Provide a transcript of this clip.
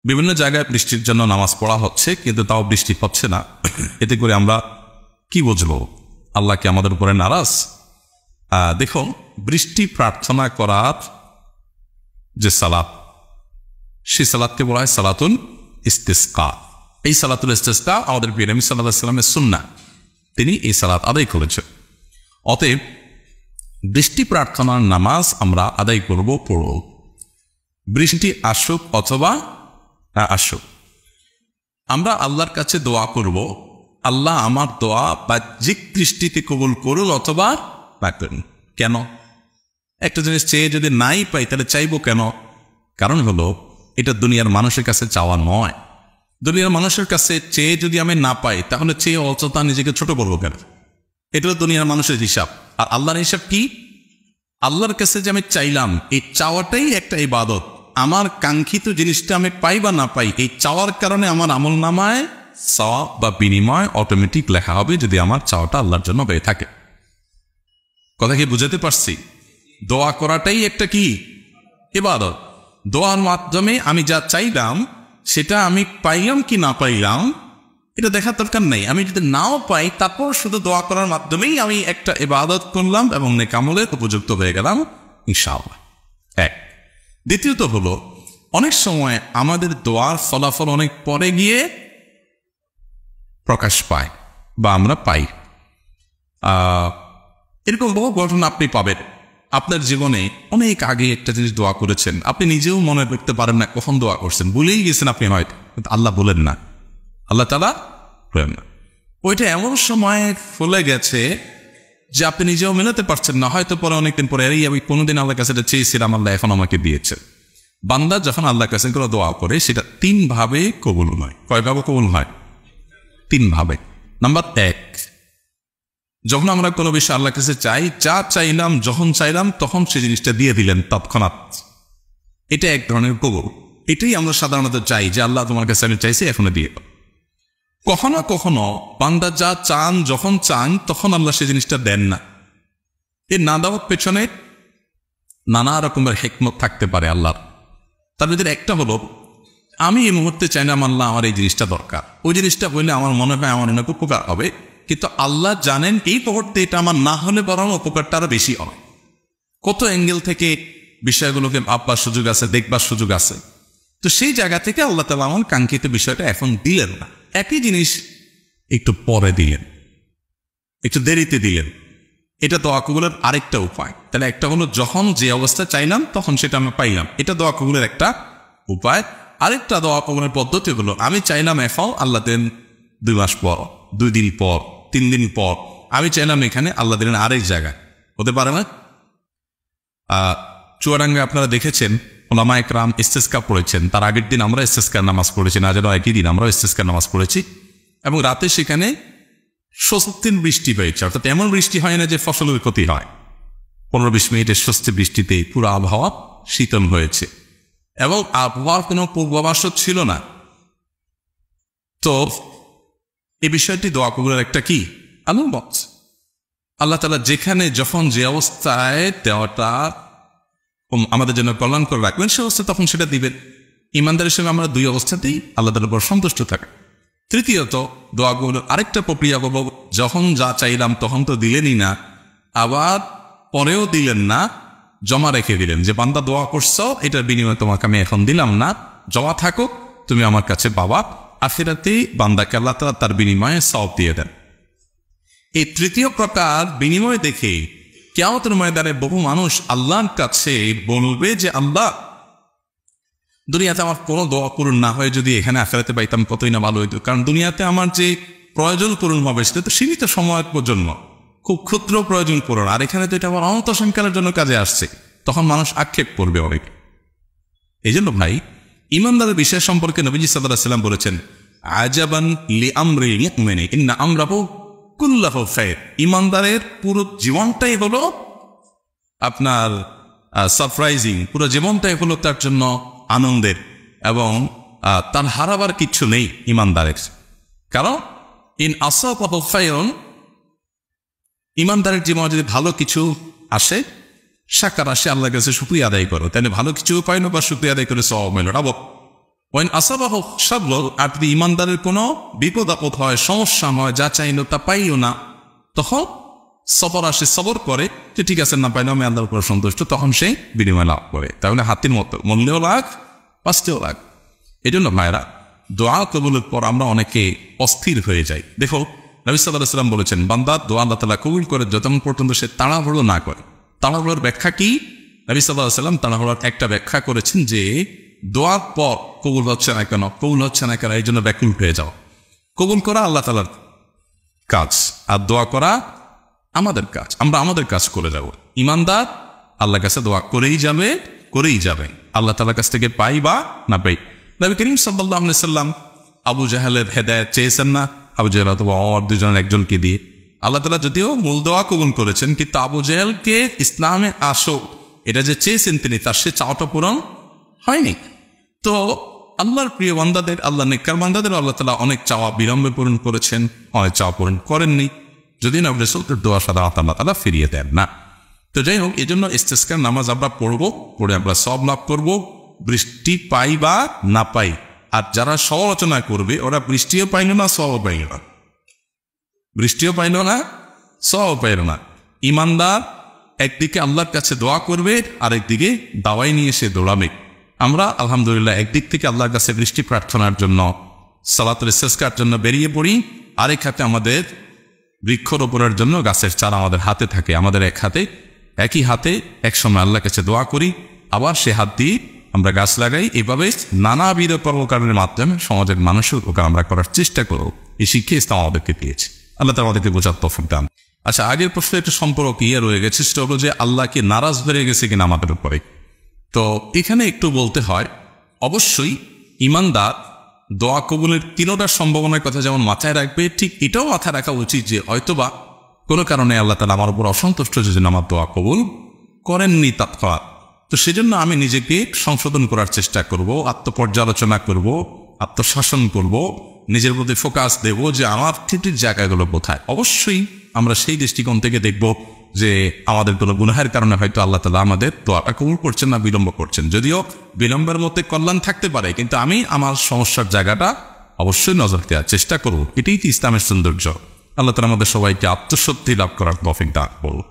বিভিন্ন জায়গায় বৃষ্টির জন্য নামাজ পড়া হচ্ছে, কিন্তু তাও বৃষ্টি হচ্ছে না। এতে করে আমরা কি বুঝবো? আল্লাহ কি আমাদের উপরে নারাজ? দেখুন, বৃষ্টি প্রার্থনা করার যে সালাত, সেই সালাতকে বলা হয় সালাতুল ইস্তিসকা। এই সালাতুল ইস্তিসকা আমাদের প্রিয় নবী সাল্লাল্লাহু আলাইহি ওয়াসাল্লামের সুন্নাহ, তিনি এই সালাত আদায় করেছেন। অতএব বৃষ্টি প্রার্থনার নামাজ আমরা আদায় করব, পড়ব। বৃষ্টি আসুক অথবা না আসুক, আমরা আল্লাহর কাছে দোয়া করব, আল্লাহ আমার দোয়া বাহ্যিক দৃষ্টিতে কবুল করুন অথবা রাখবেন। কেন? একটা জিনিস চেয়ে যদি নাই পাই তাহলে চাইবো কেন? কারণ হলো, এটা দুনিয়ার মানুষের কাছে চাওয়া নয়। দুনিয়ার মানুষের কাছে চেয়ে যদি আমি না পাই, তাহলে চেয়ে অযথা নিজেকে ছোট করবো কেন? এটা দুনিয়ার মানুষের হিসাব। আর আল্লাহর হিসাব কি? আল্লাহর কাছে যে আমি চাইলাম, এই চাওয়াটাই একটা ইবাদত। আমার কাঙ্ক্ষিত জিনিসটা আমি পাই বা না পাই, এই চাওয়ার কারণে আমার আমল নামায় সওয়াব বা বিনিময় অটোমেটিক লেখা হবে, যদি আমার চাওয়াটা আল্লাহর জন্য হয়ে থাকে। কথা কি বুঝাতে পারছি? দোয়া করাটাই একটা কি ইবাদত। দোয়ার মাধ্যমে আমি যা চাইলাম সেটা আমি পাইলাম কি না পাইলাম এটা দেখার দরকার নেই। আমি যদি নাও পাই, তারপর শুধু দোয়া করার মাধ্যমেই আমি একটা ইবাদত করলাম এবং নেক আমলের উপযুক্ত হয়ে গেলাম ইনশাআল্লাহ। এক। দ্বিতীয়ত হলো, অনেক সময় আমাদের দোয়ার ফলাফল অনেক পরে গিয়ে প্রকাশ পায় বা আমরা পাই। এরকম বহু ঘটনা আপনি পাবেন। আপনার জীবনে অনেক আগে একটা জিনিস দোয়া করেছেন, আপনি নিজেও মনে করতে পারেন না কখন দোয়া করছেন, ভুলেই গেছেন আপনি হয়তো, কিন্তু আল্লাহ বলেন না, আল্লাহ তাআলা বলেন না। ওইটা এমন সময় ফলে গেছে যে আপনি নিজেও মেলাতে পারছেন না। হয়তো পরে অনেকদিন পরে, এই আমি কোনোদিন আল্লাহর কাছে এটা চেয়েছিলাম, আল্লাহ এখন আমাকে দিয়েছে। বান্দা যখন আল্লাহর কাছে কোনো দোয়া করে, সেটা তিন ভাবে কবুল হয়। কয়ভাবে কবুল হয়? তিন ভাবে। নাম্বার এক, যখন আমরা কোনো বিষয় আল্লাহর কাছে চাই, যা চাইলাম যখন চাইলাম তখন সেই জিনিসটা দিয়ে দিলেন তৎক্ষণাৎ, এটা এক ধরনের কবুল। এটাই আমরা সাধারণত চাই, যে আল্লাহ তোমার কাছে আমি চাইছি, এখনো দিয়ে দাও। কখনো কখনো বান্দা যা চান যখন চান তখন আল্লাহ সেই জিনিসটা দেন না। এর না দেওয়ার পেছনে নানা রকমের হিকমত থাকতে পারে আল্লাহর। তার ভিতরে একটা হলো, আমি এই মুহূর্তে চাইলাম আল্লাহ আমার এই জিনিসটা দরকার, ওই জিনিসটা বললে আমার মনে হয় আমার অনেক উপকার হবে, কিন্তু আল্লাহ জানেন এই মুহূর্তে এটা আমার না হলে বরং উপকারটা আরো বেশি হবে। কত অ্যাঙ্গেল থেকে বিষয়গুলোকে ভাববার সুযোগ আছে, দেখবার সুযোগ আছে। তো সেই জায়গা থেকে আল্লাহ তাআলা আমার কাঙ্ক্ষিত বিষয়টা এখন দিলেন না, একই জিনিস একটু পরে দিলেন, একটু দেরিতে দিলেন। এটা দোয়া কবুলের আরেকটা উপায়। তাহলে একটা হলো, যখন যে অবস্থা চাইলাম তখন সেটা আমি পাইলাম, এটা দোয়া কবুলের একটা উপায়। আরেকটা দোয়া কবুলের পদ্ধতি হলো, আমি চাইলাম এখন, আল্লাহ দেন 2 মাস পর, 2 দিন পর, 3 দিন পর। আমি চাইলাম এখানে, আল্লাহ দিলেন আরেক জায়গায়। হতে পারে না? চুয়াডাঙ্গায় আপনারা দেখেছেন ওলামায়ে কেরাম ইস্তেসকা পড়েছেন, তার আগের দিন আমরা ইস্তেসকার নামাজ পড়েছি, না যেন একই দিন আমরা ইস্তেসকার নামাজ পড়েছি, এবং রাতে সেখানে স্বস্তির বৃষ্টি হয়েছে। অর্থাৎ এমন বৃষ্টি হয় না যে ফসলের ক্ষতি হয়। 15-20 মিনিটের স্বস্তি বৃষ্টিতে পুরো আবহাওয়া শীতল হয়েছে এবং আবহাওয়ার কোনো পূর্বাভাসও ছিল না। তো এই বিষয়টি দোয়া কবুলের একটা কি আলামত। আল্লাহ তাআলা যেখানে যখন যে অবস্থায় দেওয়াটা আমাদের জন্য কল্যাণ করে রাখবেন, সে অবস্থা তখন সেটা দিবেন। ইমানদার হিসেবে আমরা 2 অবস্থাতেই আল্লাহ তাআলার উপর সন্তুষ্ট থাকি। তৃতীয়ত, দোয়া কবুলের আরেকটা প্রক্রিয়া হল, যখন যা চাইলাম তখন তো দিলেনই না, আবার পরেও দিলেন না, জমা রেখে দিলেন, যে বান্দা দোয়া করছো, এটার বিনিময়ে তোমাকে আমি এখন দিলাম না, জমা থাকো, তুমি আমার কাছে পাবা। আখিরাতেই বান্দাকে আল্লাহ তাআলা তার বিনিময়ে সওয়াব দিয়ে দেন। এই তৃতীয় প্রকার বিনিময় দেখে কিয়ামতের ময়দানে বহু মানুষ আল্লাহর কাছে বলবে যে, আল্লাহ, দুনিয়াতে আমার কোনো দোয়া পূরণ না হয়ে যদি এখানে আখিরাতে পাইতাম কতই না ভালো হইতো। কারণ দুনিয়াতে আমার যে প্রয়োজন পূরণ হবে সেটা তো সীমিত সময়ের জন্য, খুব ক্ষুদ্র প্রয়োজন পূরণ, আর এখানে তো এটা আমার অনন্ত সংখ্যার জন্য কাজে আসছে। তখন মানুষ আক্ষেপ করবে অনেক। এই জন্য ভাই, ইমানদারের বিষয় সম্পর্কে নবীজি সাল্লাল্লাহু আলাইহি ওয়াসাল্লাম বলেছেন, আজাবান লিআমরিল মুমিনি ইন্না আমরাহু কুল্লাহু খায়র। ইমানদারের পুরো জীবনটাই হলো আপনার সারপ্রাইজিং, পুরো জীবনটাই হলো তার জন্য আনন্দের, এবং তার হারাবার কিচ্ছু নেই ইমানদারের। কারণ ইন আসাবাহু খায়রুন, ইমানদারের জীবনে যদি ভালো কিছু আসে, শাকার আসে, আল্লাহর কাছে শুকরিয়া আদায় করো, তাহলে ভালো কিছু পাইল বা শুকরিয়া আদায় করে সওয়াব মেলো। ওয়াইন আসাবাহু শারর, আর যদি ইমানদারের কোনো বিপদ আপদ হয়, সমস্যা হয়, যা চাইলো তা পাইও না, তখন সবর আসে, সবর করে যে ঠিক আছে, না পাইলেও আমি আল্লাহর উপর সন্তুষ্ট, তখন সে বিনিময় লাভ করে। তাহলে হাতির মতো মূল্যেও লাখ, বাঁচতেও লাখ। এই জন্য ভাইরা, দোয়া কবুলের পর আমরা অনেকে অস্থির হয়ে যাই। দেখো, নবী সাল্লাল্লাহু আলাইহি ওয়াসাল্লাম বলেছেন, বান্দা দোয়া আল্লাহ তাআলা কবুল করে যতক্ষণ পর্যন্ত সে তাড়াহুড়ো না করে। তাড়াহুড়োর ব্যাখ্যা কি? নবী সাল্লাল্লাহু আলাইহি ওয়াসাল্লাম তাড়াহুড়োর একটা ব্যাখ্যা করেছেন যে দোয়ার পর কবুল হচ্ছে না কেন, কবুল হচ্ছে না কেন, এই জন্য ব্যাকুল হয়ে যাও। কবুল করা আল্লাহ তাআলার কাজ, আর দোয়া করা আমাদের কাজ। আমরা আমাদের কাজ করে যাব। ইমানদার আল্লাহর কাছে দোয়া করেই যাবে, করেই যাবে, আল্লাহ তাআলার কাছ থেকে পাই বা না পাই। নবী করিম সাল্লাল্লাহু আলাইহি ওয়াসাল্লাম আবু জাহেলের হেদায়েত চেয়েছেন না? আবু জাহেল অথবা ওমর দুজনের একজনকে দিয়ে। আল্লাহ তাআলা যদিও মূল দোয়া কবুল করেছেন, কিন্তু আবু জাহেলকে ইসলামে আসো এটা যে চেয়েছেন তিনি, তার সে চাওয়াটা পূরণ হয়নি। তো আল্লাহর প্রিয় বান্দাদের, আল্লাহ নেককার বান্দাদের আল্লাহ তাআলা অনেক চাওয়া বিলম্বে পূরণ করেছেন, অনেক চাওয়া পূরণ করেননি, যদি না রাসূলের দোয়া সাধারণত আল্লাহ তাআলা ফিরিয়ে দেন না। তো যাই হোক, এই জন্য ইস্তেসকার নামাজ আমরা পড়বো, পড়ে আমরা সওয়াব লাভ করবো, বৃষ্টি পাই বা না পাই। আর যারা সমালোচনা করবে ওরা বৃষ্টিও পাইল না, সওয়াবও পাইল না, বৃষ্টিও পাইল না, সওয়াবও পাইল না। ইমানদার একদিকে আল্লাহর কাছে দোয়া করবে, আরেকদিকে দাওয়াই নিয়ে সে দৌড়াবে। আমরা আলহামদুলিল্লাহ একদিক থেকে আল্লাহর কাছে বৃষ্টি প্রার্থনার জন্য, সালাতুল ইস্তিসকার জন্য বেরিয়ে পড়ি, আরেক হাতে আমাদের বৃক্ষরোপণের জন্য গাছের চারা আমাদের হাতে থাকে। আমাদের একই হাতে একসময় আল্লাহর কাছে দোয়া করি, আবার সে হাত দিয়ে আমরা গাছ লাগাই। এইভাবে নানাবিধ কর্মকাণ্ডের মাধ্যমে সমাজের মানুষের উপকার আমরা করার চেষ্টা করব। এই শিক্ষা ইসলাম আমাদেরকে দিয়েছে। আল্লাহ তাআলা আমাদেরকে বোঝার তৌফিক দান। আচ্ছা, আগের প্রশ্ন একটা সম্পর্ক রয়ে গেছে, সেটা হলো যে আল্লাহকে নারাজ হয়ে গেছে কিনা আমাদের উপরে। তো এখানে একটু বলতে হয়, অবশ্যই ইমানদার দোয়া কবুলের তিনটার সম্ভাবনার কথা যেমন মাথায় রাখবে, ঠিক এটাও মাথায় রাখা উচিত যে হয়তোবা কোনো কারণে আল্লাহ তাআলা আমার উপর অসন্তুষ্ট, যে আমার দোয়া কবুল করেননি তৎক্ষণাৎ। তো সেজন্য আমি নিজেকে সংশোধন করার চেষ্টা করব, আত্মপর্যালোচনা করব, আত্মশাসন করব, নিজের প্রতি ফোকাস দেব যে আমার ঠিক জায়গাগুলো কোথায়। অবশ্যই আমরা সেই দৃষ্টিকোণ থেকে দেখব যে আমাদের কোনো গুনাহের কারণে হয়তো আল্লাহ তাআলা আমাদের দোয়াটা কবুল করছেন না, বিলম্ব করছেন। যদিও বিলম্বের মধ্যে কল্যাণ থাকতে পারে, কিন্তু আমি আমার সমস্যার জায়গাটা অবশ্যই নজর দেওয়ার চেষ্টা করব। এটাই তো ইসলামের সৌন্দর্য। আল্লাহ তাআলা আমাদের সবাইকে আত্মশুদ্ধি লাভ করার তৌফিক দান করুন।